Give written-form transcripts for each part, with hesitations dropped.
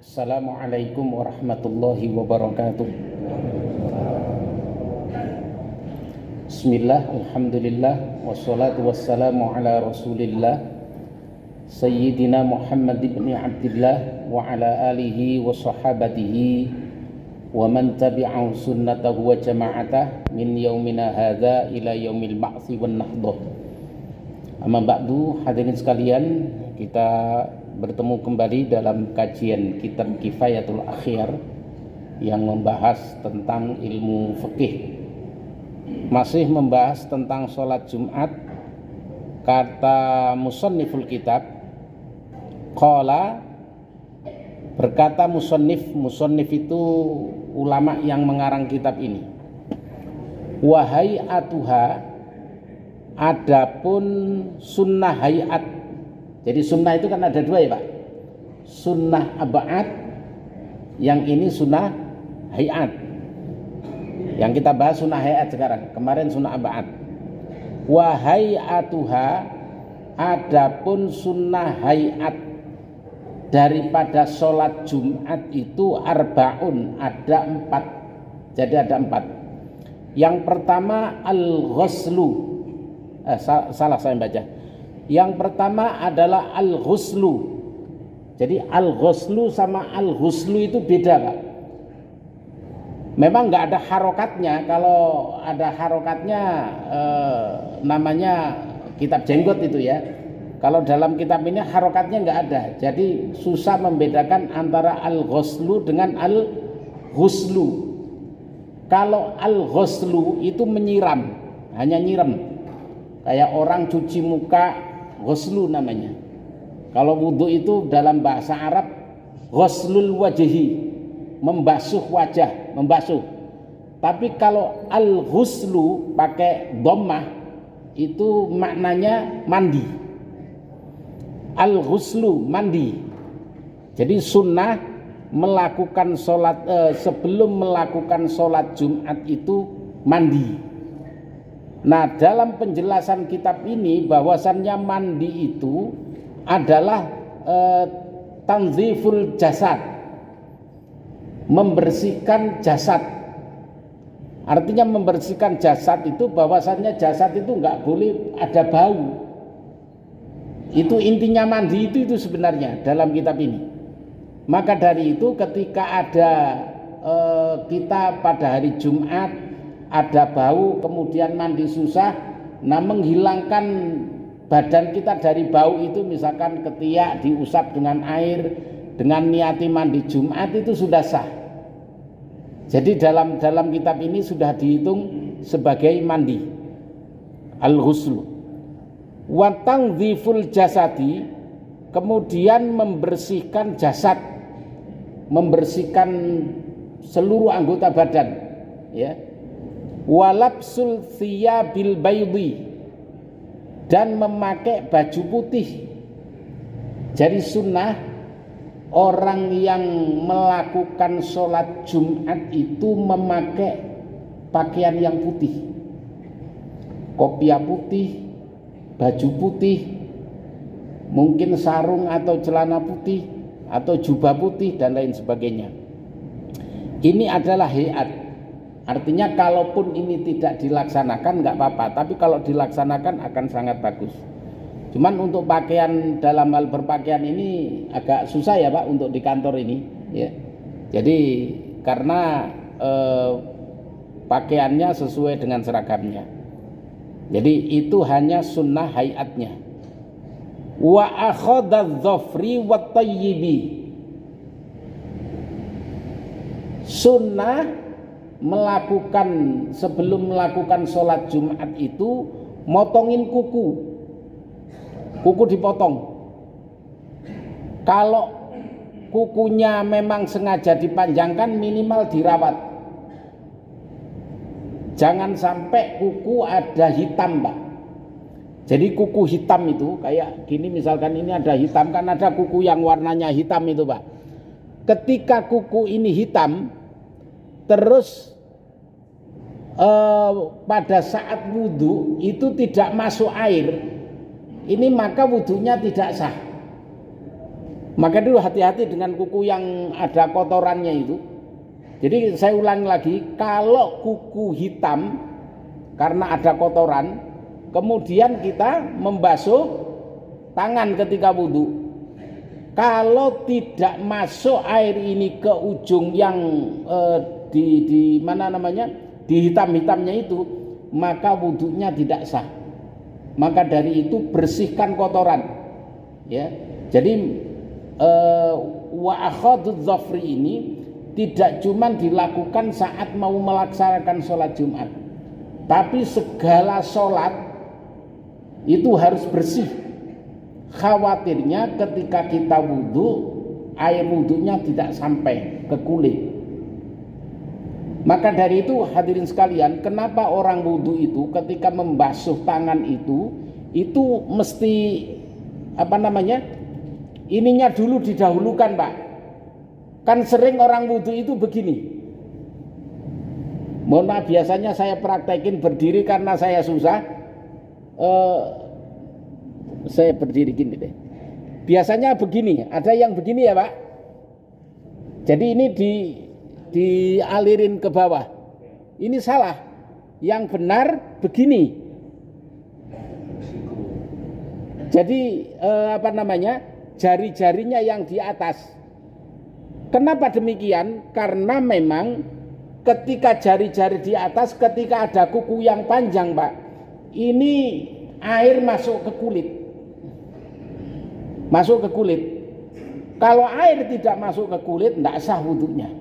Assalamualaikum warahmatullahi wabarakatuh. Bismillah, alhamdulillah, wassalatu wassalamu ala rasulillah Sayyidina Muhammad ibn Abdillah wa ala alihi wa sahabatihi wa man tabi'ahu sunnatahu wa jama'atah min yaumina hadha ila yaumil ba'thi wan nahdah. Amma ba'du, hadirin sekalian, kita bertemu kembali dalam kajian kitab Kifayatul Akhyar yang membahas tentang ilmu fikih. Masih membahas tentang sholat Jumat. Kata musanniful kitab, qala, berkata musannif itu ulama yang mengarang kitab ini, wahai atuha, adapun sunnah hayat. Jadi sunnah itu kan ada dua ya Pak, sunnah ab'ad, yang ini sunnah hayat. Yang kita bahas sunnah hayat sekarang, kemarin sunnah ab'ad. Wahai atuha, adapun sunnah hayat daripada sholat Jumat itu arba'un, ada 4. Jadi ada 4. Yang pertama al-ghuslu, salah saya baca. Yang pertama adalah al-ghuslu. Jadi al-ghuslu sama al-ghuslu itu beda Pak. Memang nggak ada harokatnya. Kalau ada harokatnya namanya kitab jenggot itu ya. Kalau dalam kitab ini harokatnya nggak ada. Jadi susah membedakan antara al-ghuslu dengan al-ghuslu. Kalau al-ghuslu itu menyiram, hanya nyiram. Kayak orang cuci muka, ghuslu namanya. Kalau wudhu itu dalam bahasa Arab ghuslul wajhi, membasuh wajah, membasuh. Tapi kalau al-ghuslu pakai dhammah itu maknanya mandi. Al-ghuslu mandi. Jadi sunnah melakukan sholat sebelum melakukan sholat Jumat itu mandi. Nah, dalam penjelasan kitab ini bahwasannya mandi itu adalah tanziful jasad, membersihkan jasad. Artinya membersihkan jasad itu bahwasannya jasad itu nggak boleh ada bau. Itu intinya mandi itu sebenarnya dalam kitab ini. Maka dari itu ketika ada kita pada hari Jumat ada bau, kemudian mandi susah, nah menghilangkan badan kita dari bau itu, misalkan ketiak diusap dengan air, dengan niati mandi Jumat itu sudah sah. Jadi dalam kitab ini sudah dihitung sebagai mandi. Al-ghuslu wa tanziful jasadi, kemudian membersihkan jasad, membersihkan seluruh anggota badan, ya. Walabsul thiyabil baydi, dan memakai baju putih. Jadi sunnah orang yang melakukan sholat Jumat itu memakai pakaian yang putih, kopiah putih, baju putih, mungkin sarung atau celana putih atau jubah putih dan lain sebagainya. Ini adalah hayat. Artinya kalaupun ini tidak dilaksanakan nggak apa-apa, tapi kalau dilaksanakan akan sangat bagus. Cuman untuk pakaian, dalam hal berpakaian ini agak susah ya Pak untuk di kantor ini ya. Jadi karena pakaiannya sesuai dengan seragamnya. Jadi itu hanya sunnah hayatnya. Wa akhadadz-dzafri wat tayyibi, sunnah melakukan sebelum melakukan sholat Jumat itu motongin kuku dipotong. Kalau kukunya memang sengaja dipanjangkan, minimal dirawat. Jangan sampai kuku ada hitam Pak. Jadi kuku hitam itu kayak gini, misalkan ini ada hitam, kan ada kuku yang warnanya hitam itu Pak. Ketika kuku ini hitam, terus pada saat wudhu itu tidak masuk air, ini maka wudhunya tidak sah. Maka dulu hati-hati dengan kuku yang ada kotorannya itu. Jadi saya ulangi lagi, kalau kuku hitam karena ada kotoran, kemudian kita membasuh tangan ketika wudhu. Kalau tidak masuk air ini ke ujung yang di mana namanya, di hitam-hitamnya itu, maka wudhunya tidak sah. Maka dari itu bersihkan kotoran. Ya, jadi wa akhadudz dzafri ini tidak cuma dilakukan saat mau melaksanakan sholat Jumat, tapi segala sholat itu harus bersih. Khawatirnya ketika kita wudhu, air wudhunya tidak sampai ke kulit. Maka dari itu hadirin sekalian, kenapa orang wudhu itu ketika membasuh tangan itu mesti ininya dulu didahulukan, Pak. Kan sering orang wudhu itu begini. Mohon maaf, biasanya saya praktekin berdiri karena saya susah. Saya berdiri gini deh. Biasanya begini, ada yang begini ya, Pak. Jadi ini dialirin ke bawah. Ini salah. Yang benar begini. Jadi jari-jarinya yang di atas. Kenapa demikian? Karena memang ketika jari-jari di atas, ketika ada kuku yang panjang, Pak, ini air masuk ke kulit. Masuk ke kulit. Kalau air tidak masuk ke kulit, tidak sah wudhunya.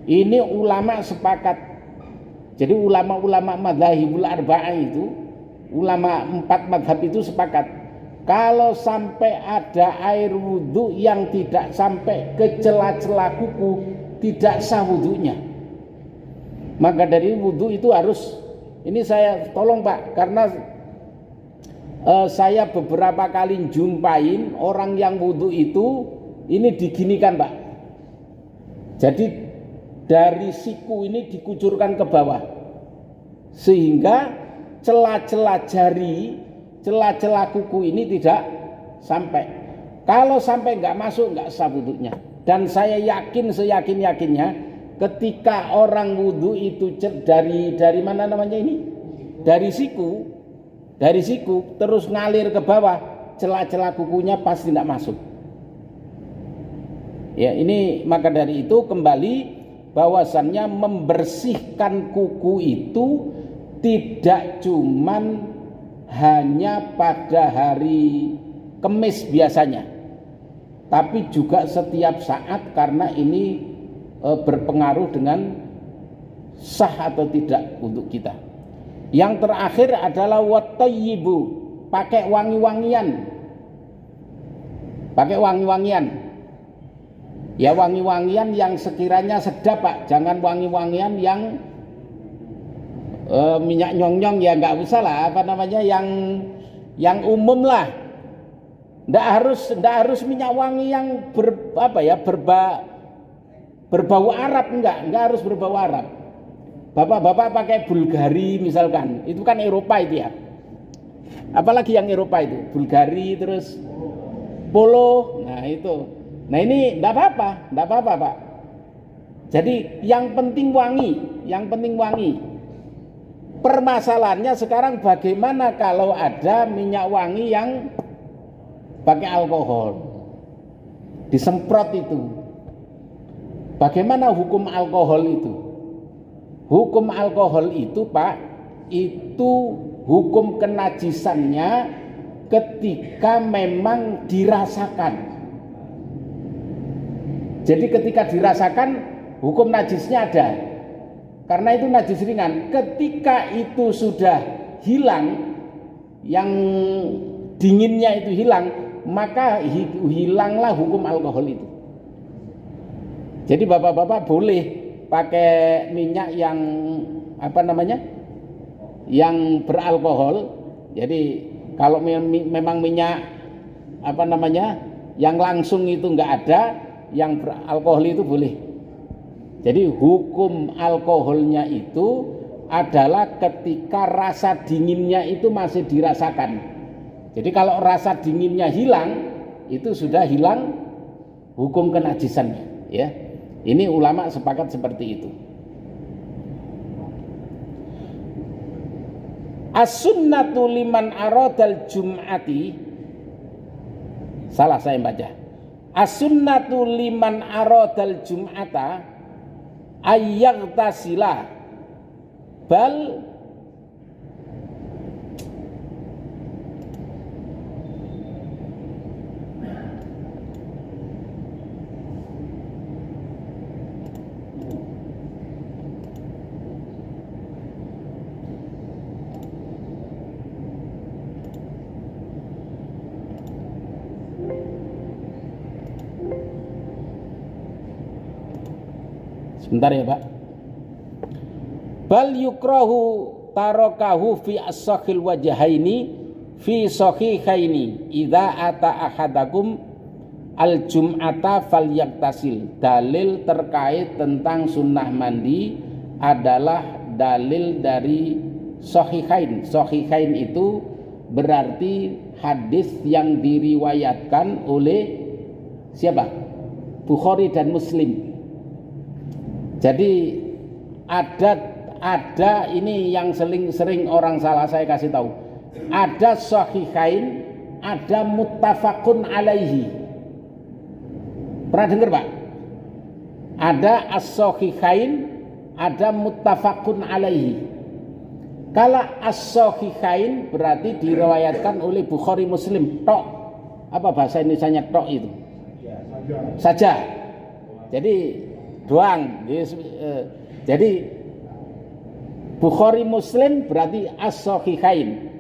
Ini ulama sepakat. Jadi ulama-ulama madzhabul arba'ah itu, ulama 4 mazhab itu sepakat. Kalau sampai ada air wudhu yang tidak sampai ke celah-celah kuku, tidak sah wudhunya. Maka dari wudhu itu harus, ini saya tolong Pak, karena saya beberapa kali jumpain orang yang wudhu itu, ini diginikan Pak. Jadi dari siku ini dikucurkan ke bawah, sehingga celah-celah jari, celah-celah kuku ini tidak sampai. Kalau sampai nggak masuk, nggak sah wudhunya. Dan saya yakin seyakin-yakinnya, ketika orang wudhu itu dari mana namanya ini, dari siku terus ngalir ke bawah, celah-celah kukunya pasti tidak masuk. Ya, ini maka dari itu kembali bahwasannya membersihkan kuku itu tidak cuman hanya pada hari Kemis biasanya, tapi juga setiap saat, karena ini berpengaruh dengan sah atau tidak untuk kita. Yang terakhir adalah wattayyibu, pakai wangi-wangian. Pakai wangi-wangian. Ya, wangi-wangian yang sekiranya sedap Pak, jangan wangi-wangian yang minyak nyong-nyong, ya nggak usah lah, yang umum lah. Nggak harus minyak wangi yang berbau Arab, nggak harus berbau Arab. Bapak-bapak pakai Bulgari misalkan, itu kan Eropa itu ya. Apalagi yang Eropa itu, Bulgari terus Polo, nah itu. Nah ini nggak apa-apa Pak. Jadi yang penting wangi. Permasalahannya sekarang bagaimana kalau ada minyak wangi yang pakai alkohol, disemprot itu. Bagaimana hukum alkohol itu? Hukum alkohol itu Pak, itu hukum kenajisannya ketika memang dirasakan. Jadi ketika dirasakan, hukum najisnya ada. Karena itu najis ringan. Ketika itu sudah hilang, yang dinginnya itu hilang, maka hilanglah hukum alkohol itu. Jadi bapak-bapak boleh pakai minyak yang yang beralkohol. Jadi kalau memang minyak yang langsung itu nggak ada, yang beralkohol itu boleh. Jadi hukum alkoholnya itu adalah ketika rasa dinginnya itu masih dirasakan. Jadi kalau rasa dinginnya hilang, itu sudah hilang hukum kenajisannya, ya. Ini ulama sepakat seperti itu. As-sunnatu liman aradal jum'ati, salah saya baca. As-sunnatu liman aradal jum'ata ayyagtasila bal sebentar ya Pak. Bal yukrahu tarakahu fi as-sakhil wajhaini fi sahihaini idza ata ahadakum al-jum'ata falyaktasil. Dalil terkait tentang sunnah mandi adalah dalil dari sahihain. Sahihain itu berarti hadis yang diriwayatkan oleh siapa? Bukhari dan Muslim. Jadi ada ini yang sering orang salah, saya kasih tahu. Ada sahihain, ada muttafaqun alaihi. Pernah dengar Pak? Ada as-sahihain, ada muttafaqun alaihi. Kalau as-sahihain berarti diriwayatkan oleh Bukhari Muslim tok. Apa bahasa Indonesianya tok itu? Saja. Jadi doang. Jadi Bukhari Muslim berarti as-sahihain.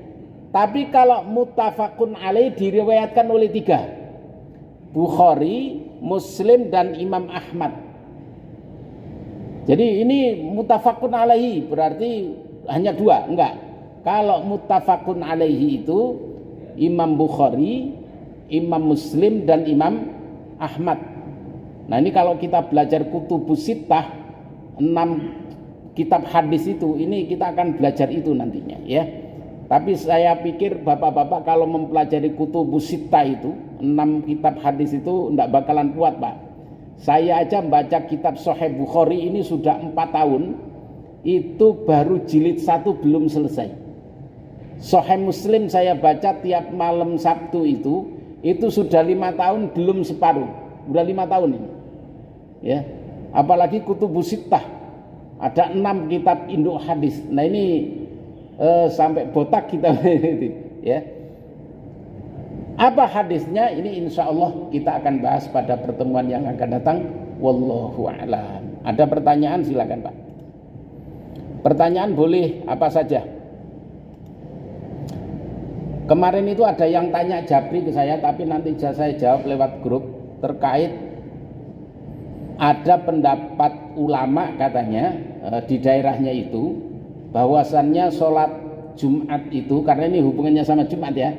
Tapi kalau muttafaqun alaih diriwayatkan oleh 3, Bukhari, Muslim dan Imam Ahmad. Jadi ini muttafaqun alaihi berarti hanya 2, enggak. Kalau muttafaqun alaihi itu Imam Bukhari, Imam Muslim dan Imam Ahmad. Nah ini kalau kita belajar kutubus sittah, 6 kitab hadis itu, ini kita akan belajar itu nantinya ya. Tapi saya pikir bapak-bapak kalau mempelajari kutubus sittah itu, 6 kitab hadis itu enggak bakalan kuat Pak. Saya aja baca kitab Sahih Bukhari ini sudah 4 tahun, itu baru jilid 1 belum selesai. Sahih Muslim saya baca tiap malam Sabtu itu sudah 5 tahun belum separuh. Udah 5 tahun ini. Ya. Apalagi kutubus sittah. Ada 6 kitab induk hadis. Nah ini sampai botak kita ya. Apa hadisnya? Ini insya Allah kita akan bahas pada pertemuan yang akan datang. Wallahu a'lam. Ada pertanyaan silakan Pak. Pertanyaan boleh apa saja. Kemarin itu ada yang tanya Japri ke saya, tapi nanti saya jawab lewat grup terkait ada pendapat ulama katanya di daerahnya itu bahwasannya sholat Jumat itu, karena ini hubungannya sama Jumat ya,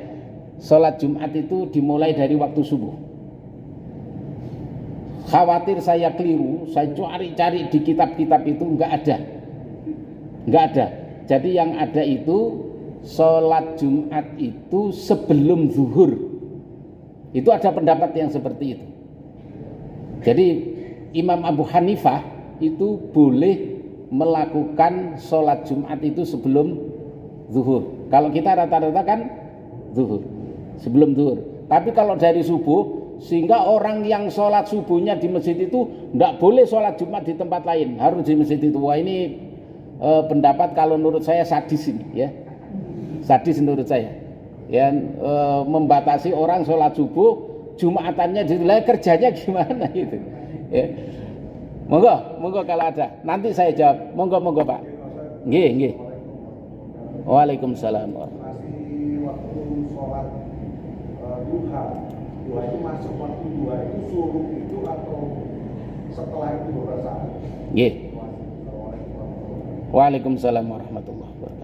sholat Jumat itu dimulai dari waktu subuh. Khawatir saya keliru, saya cari-cari di kitab-kitab itu enggak ada. Jadi yang ada itu sholat Jumat itu sebelum zuhur. Itu ada pendapat yang seperti itu. Jadi Imam Abu Hanifah itu boleh melakukan sholat Jumat itu sebelum zuhur. Kalau kita rata-rata kan zuhur, sebelum zuhur. Tapi kalau dari subuh, sehingga orang yang sholat subuhnya di masjid itu tidak boleh sholat Jumat di tempat lain, harus di masjid itu. Wah ini pendapat kalau menurut saya sadis ini ya, sadis menurut saya ya, membatasi orang sholat subuh Jumatannya di wilayah kerjanya gimana gitu ya. Monggo kalau ada nanti saya jawab. Monggo Pak. Nggih. Waalaikumsalam. Masih waktu sholat duha itu masuk waktu duha itu suruh itu atau setelah itu rakaat? Nggih. Waalaikumsalam warahmatullahi wabarakatuh.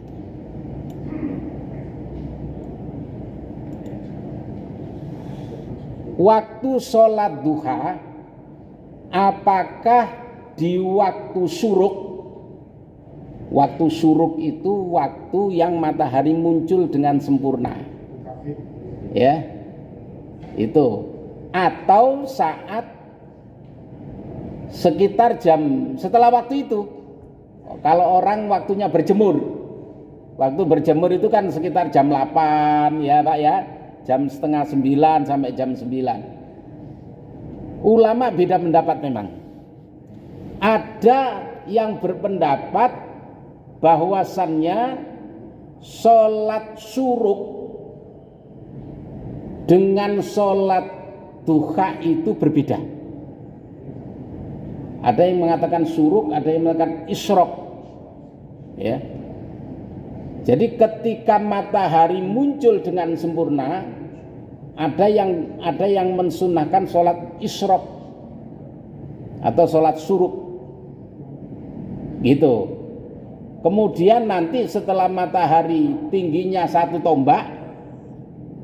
Waktu sholat duha, apakah di waktu syuruk? Waktu syuruk itu waktu yang matahari muncul dengan sempurna, ya, itu. Atau saat sekitar jam setelah waktu itu. Kalau orang waktunya berjemur, waktu berjemur itu kan sekitar jam 8 ya Pak ya, jam setengah 9 sampai jam 9. Ulama beda pendapat memang. Ada yang berpendapat bahwasannya sholat syuruk dengan sholat duha itu berbeda. Ada yang mengatakan syuruk, ada yang mengatakan isyraq. Ya. Jadi ketika matahari muncul dengan sempurna, ada yang mensunahkan sholat isyraq atau sholat syuruk, gitu. Kemudian nanti setelah matahari tingginya 1 tombak,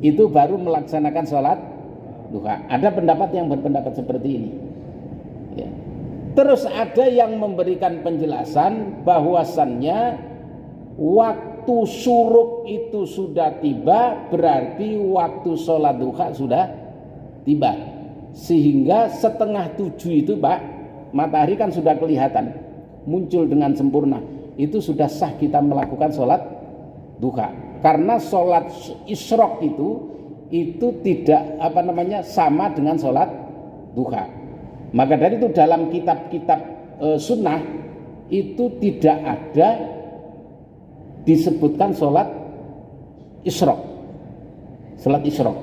itu baru melaksanakan sholat duha. Ada pendapat yang berpendapat seperti ini. Ya. Terus ada yang memberikan penjelasan bahwasannya waktu syuruk itu sudah tiba, berarti waktu sholat duha sudah tiba. Sehingga setengah 7 itu Pak, matahari kan sudah kelihatan muncul dengan sempurna. Itu sudah sah kita melakukan sholat duha. Karena sholat isyraq itu tidak sama dengan sholat duha. Maka dari itu dalam kitab-kitab sunnah itu tidak ada disebutkan sholat isyraq. Sholat isyraq.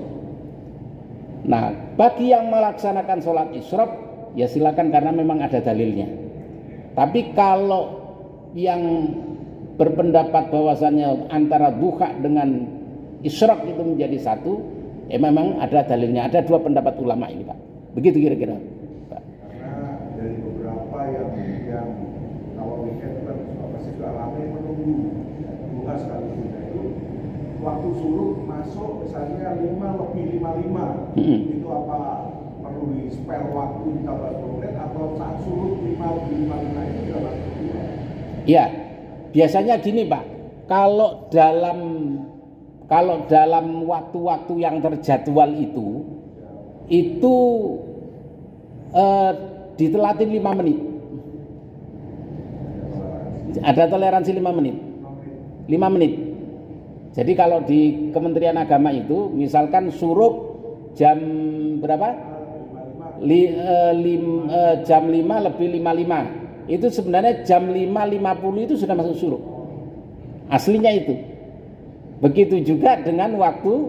Nah, bagi yang melaksanakan sholat isyraq ya silakan karena memang ada dalilnya. Tapi kalau yang berpendapat bahwasannya antara duha dengan isyraq itu menjadi satu, memang ada dalilnya. Ada 2 pendapat ulama ini Pak. Begitu kira-kira. Karena dari beberapa yang kalau weekend kan pasti sudah ramai menunggu duha sekaligus itu waktu syuruk masuk misalnya 5:55 itu apa perlu di spare waktu ditambah 10 menit atau saat syuruk 5:55 itu sudah masuk duha? Ya, biasanya gini Pak, kalau dalam waktu-waktu yang terjadwal itu ditelatin 5 menit. Ada toleransi 5 menit. 5 menit. Jadi kalau di Kementerian Agama itu misalkan syuruk jam berapa? Jam 5 lebih 55. Itu sebenarnya jam 5.50 itu sudah masuk syuruk. Aslinya itu. Begitu juga dengan waktu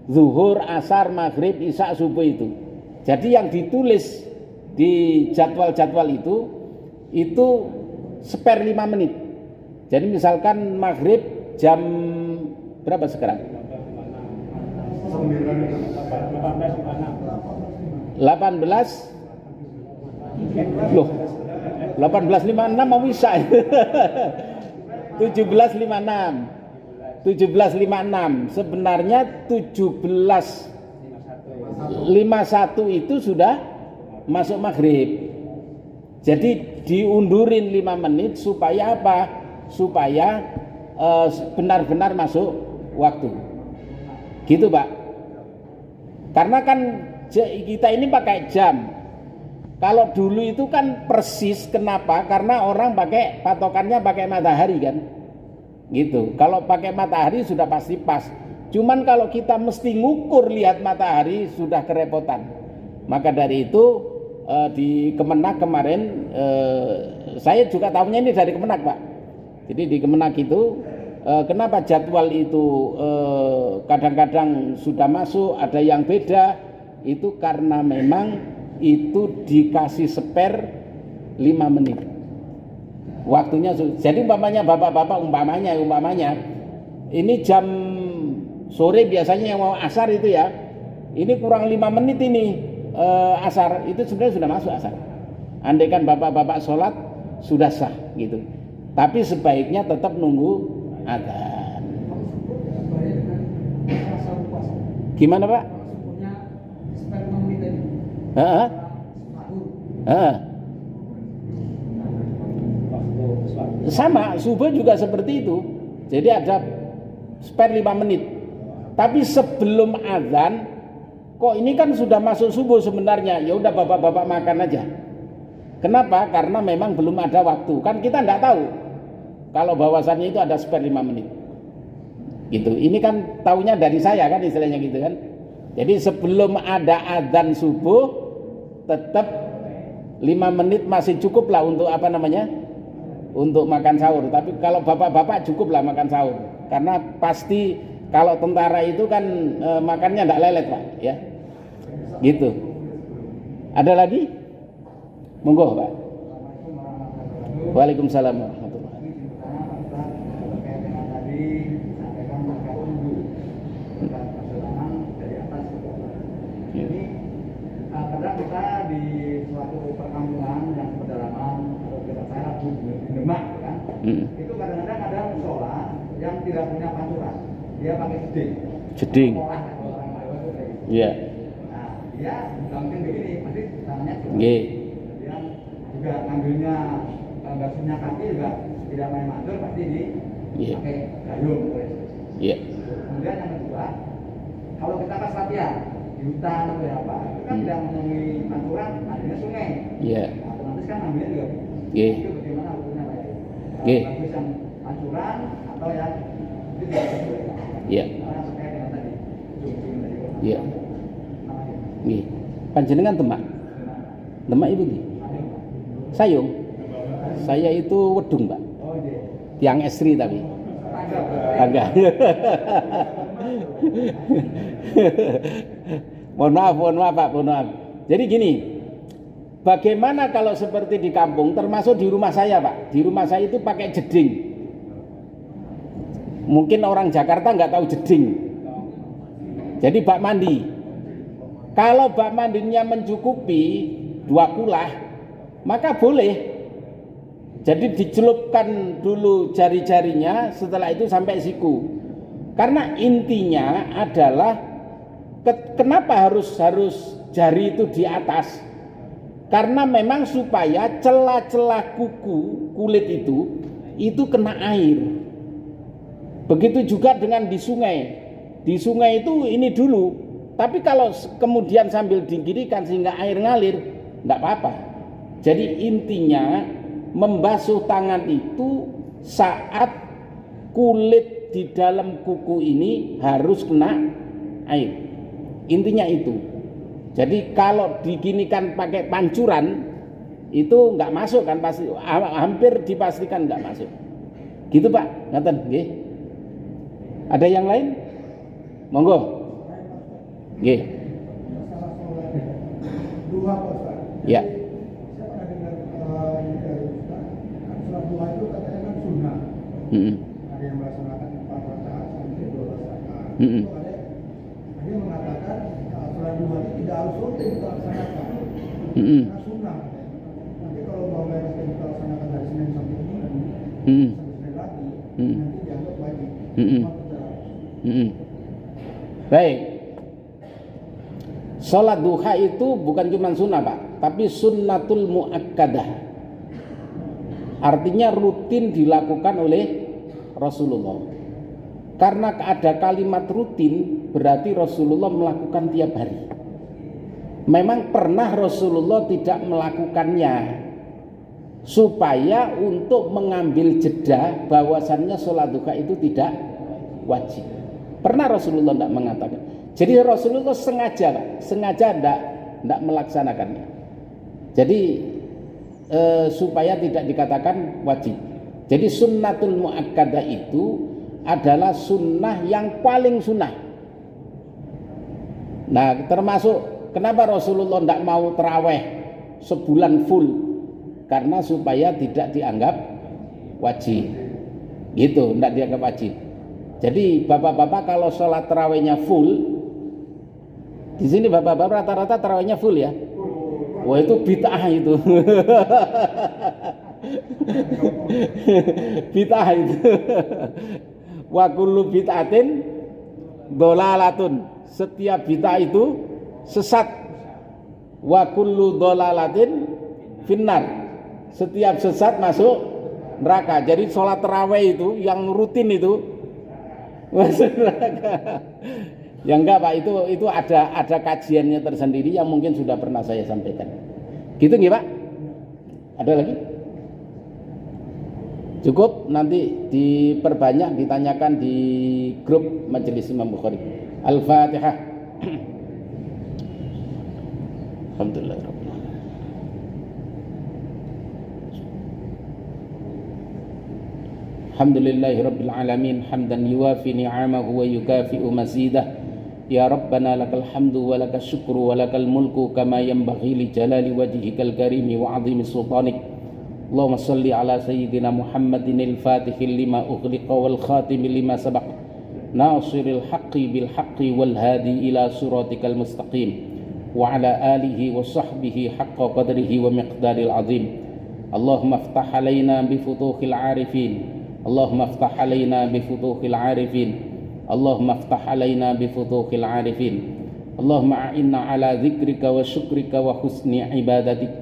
zuhur, asar, maghrib, isya, subuh itu. Jadi yang ditulis di jadwal-jadwal itu spare 5 menit. Jadi misalkan maghrib jam berapa sekarang? 18 loh 18.56 mau bisa 17.56 sebenarnya 17.51 itu sudah masuk maghrib. Jadi diundurin 5 menit supaya apa? Supaya benar-benar masuk waktu. Gitu Pak. Karena kan kita ini pakai jam. Kalau dulu itu kan persis, kenapa? Karena orang pakai patokannya pakai matahari kan. Gitu. Kalau pakai matahari sudah pasti pas. Cuman kalau kita mesti ngukur lihat matahari sudah kerepotan. Maka dari itu di Kemenak kemarin saya juga tahunya ini dari Kemenak Pak. Jadi di Kemenak itu kenapa jadwal itu kadang-kadang sudah masuk, ada yang beda, itu karena memang itu dikasih spare 5 menit waktunya. Jadi umpamanya bapak-bapak umpamanya ini jam sore biasanya yang mau asar itu ya, ini kurang 5 menit ini asar, itu sebenarnya sudah masuk asar. Andaikan bapak-bapak sholat sudah sah gitu, tapi sebaiknya tetap nunggu adzan. Gimana Pak? Sama, subuh juga seperti itu. Jadi ada spare 5 menit. Tapi sebelum azan, kok ini kan sudah masuk subuh sebenarnya. Ya udah bapak-bapak makan aja. Kenapa? Karena memang belum ada waktu. Kan kita tidak tahu kalau bahwasannya itu ada spare 5 menit. Gitu. Ini kan taunya dari saya kan istilahnya gitu kan. Jadi sebelum ada adzan subuh tetap 5 menit masih cukup lah untuk apa namanya? Untuk makan sahur. Tapi kalau bapak-bapak cukup lah makan sahur. Karena pasti kalau tentara itu kan makannya tidak lelet Pak ya. Gitu. Ada lagi? Monggo Pak. Waalaikumsalam warahmatullahi kadang kita di suatu perkampungan yang pedalaman atau kita saya di Demak kan, itu kadang-kadang ada musola yang tidak punya pancuran, dia pakai jeding. Iya. Nah, dia nggak mungkin begini, pasti tangannya Nggih. dia juga ngambilnya basuhnya kaki juga tidak main mandur, pasti pakai gayung. Iya. Kemudian yang kedua, kalau kita pas latihan di hutan atau apa, itu kan tidak menemui pancuran, adanya sungai. Iya. Nah, otomatis kan ambilnya juga. Nggih. Itu bagaimana hukumnya Pak? Nggih. Bagus yang pancuran atau yang itu tidak sesuai. Iya. Karena terkait dengan tadi ujung-ujung dari Iya. namanya. Nggih. Panjenengan Demak. Demak Ibu nggih. Sayung. Saya itu Wedung, Pak. Oh iya. Tiang estri tapi. Tangga. Mohon maaf Pak, mohon maaf. Jadi gini, bagaimana kalau seperti di kampung, termasuk di rumah saya Pak. Di rumah saya itu pakai jeding. Mungkin orang Jakarta nggak tahu jeding. Jadi bak mandi. Kalau bak mandinya mencukupi 2 kulah, maka boleh. Jadi dicelupkan dulu jari-jarinya, setelah itu sampai siku. Karena intinya adalah kenapa harus jari itu di atas? Karena memang supaya celah-celah kuku kulit itu kena air. Begitu juga dengan di sungai. Di sungai itu ini dulu. Tapi kalau kemudian sambil digirikan sehingga air ngalir, enggak apa-apa. Jadi intinya membasuh tangan itu saat kulit di dalam kuku ini harus kena air. Intinya itu. Jadi kalau diginikan pakai pancuran itu nggak masuk kan, pasti hampir dipastikan nggak masuk. Gitu Pak, ngaten nggih. Ada yang lain? Monggo. Nggih. Dua Pak. Ya. Saya pernah dengar dari Ustaz, kan sholat duha itu katanya kan sunnah. Ada yang melaksanakan 4 rakaat sampai 12 rakaat. Itu ada yang mengatakan sholat duha itu tidak harus rutin dilaksanakan. Karena sunnah. Nanti kalau mau kita laksanakan dari Senin sampai Minggu, sampai Senin lagi, nanti dianggap wajib. Baik. Sholat duha itu bukan cuma sunnah Pak, tapi sunnatul muakkadah. Artinya rutin dilakukan oleh Rasulullah. Karena ada kalimat rutin berarti Rasulullah melakukan tiap hari. Memang pernah Rasulullah tidak melakukannya supaya untuk mengambil jeda bahwasannya sholat duha itu tidak wajib. Pernah Rasulullah tidak mengatakan. Jadi Rasulullah sengaja tidak melaksanakannya. Jadi supaya tidak dikatakan wajib. Jadi sunnatul muakkadah itu adalah sunnah yang paling sunnah. Nah, termasuk kenapa Rasulullah tidak mau terawih sebulan full, karena supaya tidak dianggap wajib. Gitu, tidak dianggap wajib. Jadi bapak-bapak kalau sholat terawihnya full, di sini bapak-bapak rata-rata terawihnya full ya. Wah itu bid'ah itu. Bid'ah itu. Wa kullu bid'atin dhalalatun. Setiap bid'ah itu sesat. Wa kullu dhalalatin finnar. Setiap sesat masuk neraka. Jadi sholat tarawih itu yang rutin itu masuk neraka. Ya enggak Pak, itu ada kajiannya tersendiri yang mungkin sudah pernah saya sampaikan. Gitu nggih Pak? Ada lagi? Cukup, nanti diperbanyak ditanyakan di grup Majelis Imam Bukhari. Al-Fatihah. Alhamdulillah. Alhamdulillahi Rabbil Alamin. Hamdan yuwafi ni'amahu wa yukafi'u mazidah. Ya Rabbana lakal hamdu wa lakal syukru wa lakal mulku kama yanbaghi li jalali wajhikal karimi wa azimi sultanik. Allahumma salli ala sayyidina Muhammadin al-fatihil lima ughliqa wal khatimi lima sabaq nasiril haqqi bil haqqi wal hadi ila siratikal mustaqim wa ala alihi wa sahbihi haqqa qadrihi wa miqdaril azim. Allahumma aftah alaina bi futuhil arifin. Allahumma aftah alaina bi futuhil arifin. Allahumma aftah alaina bi futuhil arifin. Allahumma a'inna ala dzikrika wa syukrika wa husni ibadatik.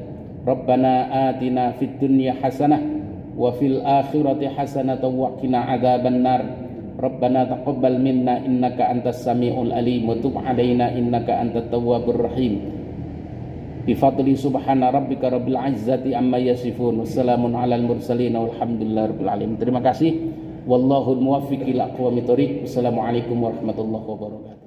Rabbana atina fid dunya hasanah wa fil akhirati hasanah wa qina adzaban nar. Rabbana taqabbal minna innaka antas samiul alim wa tub alaina innaka antat tawwabur rahim. Bi fadli subhana rabbika rabbil izzati amma yasifun. Wassalamun alal mursalin walhamdulillahi rabbil alamin. Terima kasih. Wallahul muwaffiq ila aqwamit thoriq. Wassalamualaikum warahmatullahi wabarakatuh.